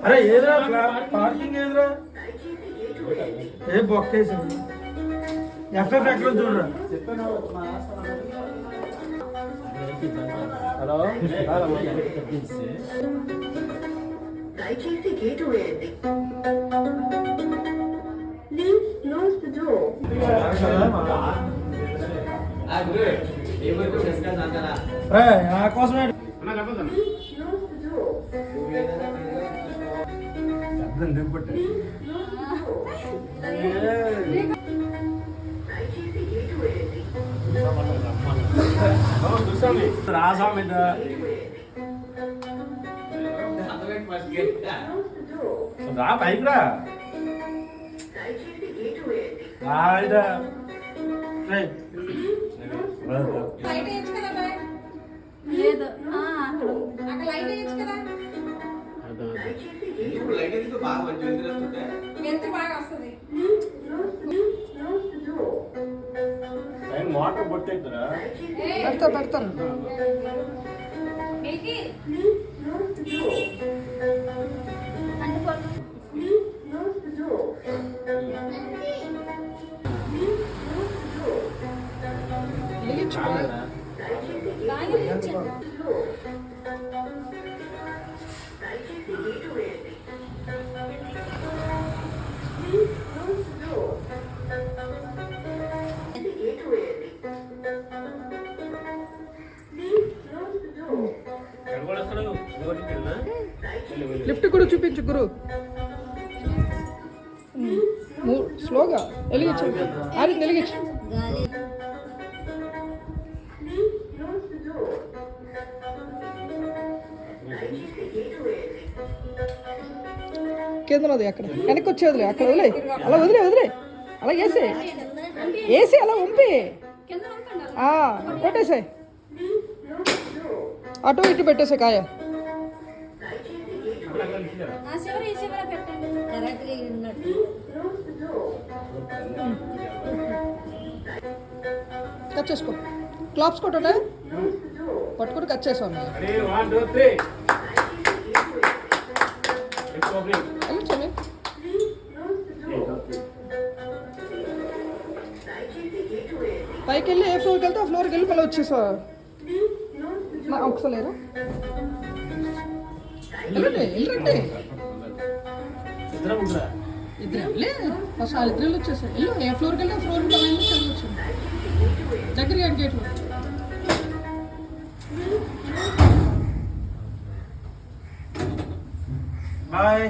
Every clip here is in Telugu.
అరే ఏదో పార్కింగ్ ఏదో ఏ బొక్కేసి ఎఫ్ఎఫ్ ఎక్కడ చూడరా హలో దయచేసి గేటు వేయండి. Please close the door. నా కోసమే రాసామి రా పైకి రా లేదు అక్కడ లైట్ వేయచ్చు కదా ఎంత బాగా వస్తుంది మోటార్ పొట్టేద్దరా పెడతాను లిఫ్ట్ కూడా చూపించు గురు స్లోగా వెలిగించు అది వెలిగించు కేంద్రం అక్కడ వెనక్కి వచ్చేది అక్కడ వదిలే అలా వదిలే అలా వేసి అలా ఉంపి కొట్టేసే అటు ఇటు పెట్టేసే కాయ కట్ చేసుకో క్లాప్స్ కొట్టే పట్టుకుని కట్ చేసాను పైకి వెళ్ళి ఏ ఫ్లోర్కి వెళ్తే ఆ ఫ్లోర్కి వెళ్ళి మళ్ళీ వచ్చేసా ఒకసారి వెళ్ళండి ఇద్దరు ఫస్ట్ వాళ్ళిద్దరు వచ్చేసారు వెళ్ళు ఏ ఫ్లోర్కి వెళ్ళి ఆ ఫ్లోర్కి వెళ్ళొచ్చు దగ్గరగా గేట్లు బాయ్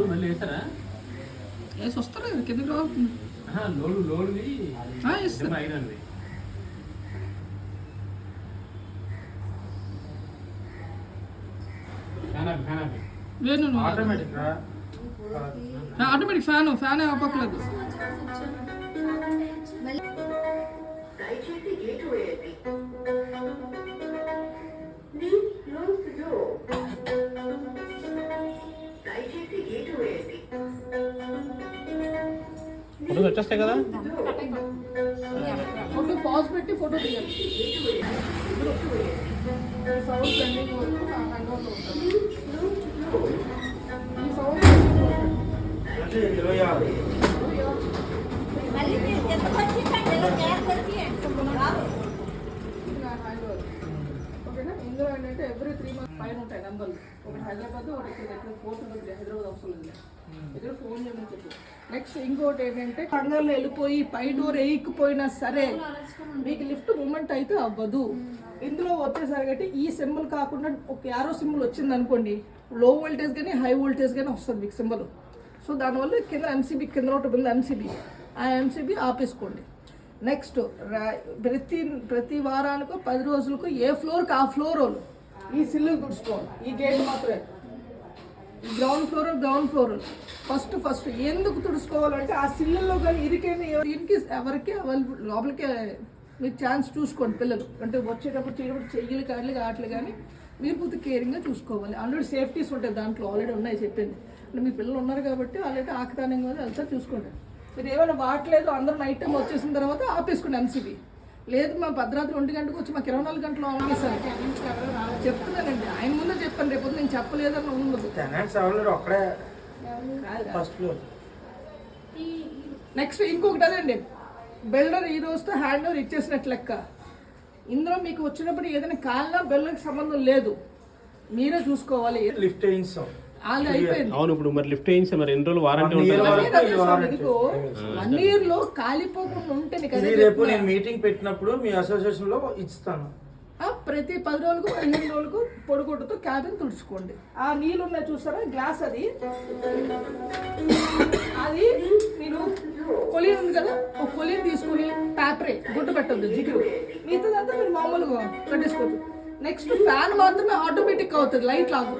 మళ్ళీ వేస్తారా వేసి వస్తారు కిందకి రావుతుంది ఆటోమేటిక్ ఫ్యాన్ ఆపట్లేదు ఫోటోస్ వచ్చేస్తాయి కదా ఫోటో పాజ్ పెట్టి ఫోటో తీయాలి సౌండ్ పెండింగ్ వరకు కంట్రోల్లో ఉంటుంది ఈ సౌండ్ 26 ఓకేనా ఇందులో ఏంటంటే ఎవ్రీ 3 మంత్స్ పైన ఉంటాయి నెంబర్లు ఒకటి హైదరాబాద్ ఒకటి ఇక్కడ ఫోర్త్ హైదరాబాద్ అవసరం లేదు ఇక్కడ ఫోన్ చేయమని చెప్పు నెక్స్ట్ ఇంకోటి ఏంటంటే కంగారులో వెళ్ళిపోయి పై డోర్ వేయకపోయినా సరే మీకు లిఫ్ట్ మూమెంట్ అయితే అవ్వదు ఇందులో వచ్చేసరికి ఈ సింబల్ కాకుండా ఒక యారో సింబల్ వచ్చింది అనుకోండి లో వోల్టేజ్ కానీ హై వోల్టేజ్ కానీ వస్తుంది మీకు సింబల్. సో దానివల్ల కింద ఎంసీబీ కింద ఒకటి ఉంది ఎంసీబీ, ఆ ఎంసీబీ ఆపేసుకోండి. నెక్స్ట్ ప్రతి వారానికి 10 రోజులకు ఏ ఫ్లోర్కి ఆ ఫ్లోర్ వాళ్ళు ఈ సిల్లు తుడుచుకోవాలి. ఈ గేట్ మాత్రమే ఈ గ్రౌండ్ ఫ్లోర్ ఫస్ట్ ఎందుకు తుడుచుకోవాలంటే ఆ సిల్లుల్లో కానీ ఇరికైనా ఇన్కేస్ ఎవరికి అవైలబుల్ లోపలికి మీరు ఛాన్స్ చూసుకోండి. పిల్లలు అంటే వచ్చేటప్పుడు చెయ్యలు కాళ్ళు ఆటలు కానీ మీరు పూర్తి కేరింగ్గా చూసుకోవాలి. ఆల్రెడీ సేఫ్టీస్ ఉంటాయి దాంట్లో, ఆల్రెడీ ఉన్నాయి చెప్పింది. అంటే మీ పిల్లలు ఉన్నారు కాబట్టి ఆల్రెడీ ఆకతానంగా వెళ్తారు చూసుకోండి. మీరు ఏమైనా వాడలేదు అందరూ నైట్ టైం వచ్చేసిన తర్వాత ఆపేసుకోండి ఎంసీబీ. లేదు మా భద్రాద్రి 1 గంటకు వచ్చి మాకు 24 గంటలు ఆపేసారు చెప్తున్నానండి. ఆయన ముందే చెప్పాను, రేపు నేను చెప్పలేదని ఉండదు. నెక్స్ట్ ఇంకొకటి అదండి, బిల్డర్ ఈ రోజుతో హ్యాండ్ ఓవర్ ఇచ్చేసినట్లు లెక్క. ఇందులో మీకు వచ్చినప్పుడు ఏదైనా కాలినా బిల్డర్కి సంబంధం లేదు, మీరే చూసుకోవాలి. లిఫ్ట్ వేయించాం అయిపోయింది. అవును, ఇప్పుడు మరి లిఫ్ట్ వేయించా మరి ఎన్ని రోజులు వారంటీ ఉంటుంది? 1 year లో కాలిపోకుండా ఉంటేనే కదా. రేపు నేను మీటింగ్ పెట్టినప్పుడు మీ అసోసియేషన్ లో ఇస్తాను. ప్రతి 10 రోజులకు 15 రోజులకు పొడిగొట్టుతో క్యాబిన్ తుడుచుకోండి. ఆ నీళ్ళు ఉన్నాయి చూసారా గ్లాస్, అది మీరు కొలియన్ ఉంది కదా, ఒక కొలియన్ తీసుకుని పేపరే గుడ్డ పెట్టద్దు జిగురు, మిగతాదంతా మీరు మామూలుగా పెట్టేసుకోవచ్చు. నెక్స్ట్ ఫ్యాన్ మాత్రమే ఆటోమేటిక్ అవుతుంది, లైట్ లాగు.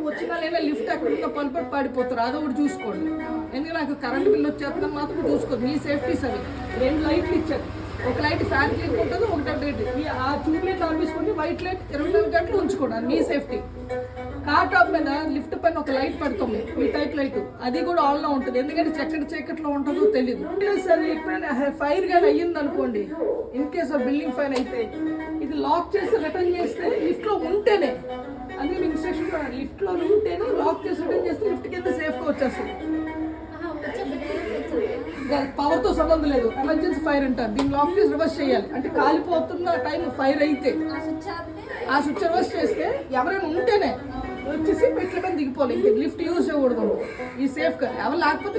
వచ్చినా లేదా లిఫ్ట్ ఎక్కడ పలుపడి పడిపోతారు, అదొకటి చూసుకోండి. ఎందుకంటే నాకు కరెంట్ బిల్ వచ్చేస్తుందని మాత్రం చూసుకోండి. మీ సేఫ్టీస్ అవి 2 లైట్లు ఇచ్చారు, ఒక లైట్ ఫ్యాన్ క్లిక్ ఉంటుంది, ఒకటి లైట్ ఆ ట్యూబ్ లైట్ ఆన్ చేసుకోండి, వైట్ లైట్ 24 గంటలు ఉంచుకోండి, అది మీ సేఫ్టీ. కార్ టాప్ మీద లిఫ్ట్ పైన ఒక లైట్ పెడుతుంది, ఈ టైప్ లైట్, అది కూడా ఆన్ లో ఉంటుంది. ఎందుకంటే చీకట్లో ఉంటుందో తెలియదు. సరే ఎప్పుడైనా ఫైర్ కానీ అయ్యింది అనుకోండి, in case of building fire అయితే ఇది లాక్ చేసి రిటర్న్ చేస్తే లిఫ్ట్ లో ఉంటేనే, అందుకే ఇన్స్ట్రక్షన్ లిఫ్ట్ లో ఉంటేనే లాక్ చేసి రిటర్న్ చేస్తే లిఫ్ట్ కింద సేఫ్ గా వచ్చేస్తుంది. పవర్ తో సంబంధం లేదు, ఎమర్జెన్సీ ఫైర్ అంటారు. దీన్ని లాక్ చేసి రివర్స్ చేయాలి, అంటే కాలిపోతున్న టైం ఫైర్ అయితే ఆ స్విచ్ రివర్స్ చేస్తే ఎవరైనా ఉంటేనే వచ్చేసి మెట్ల మీద దిగిపోవాలి. లిఫ్ట్ యూజ్ చేయకూడదు, ఈ సేఫ్ గా. ఎవరు లేకపోతే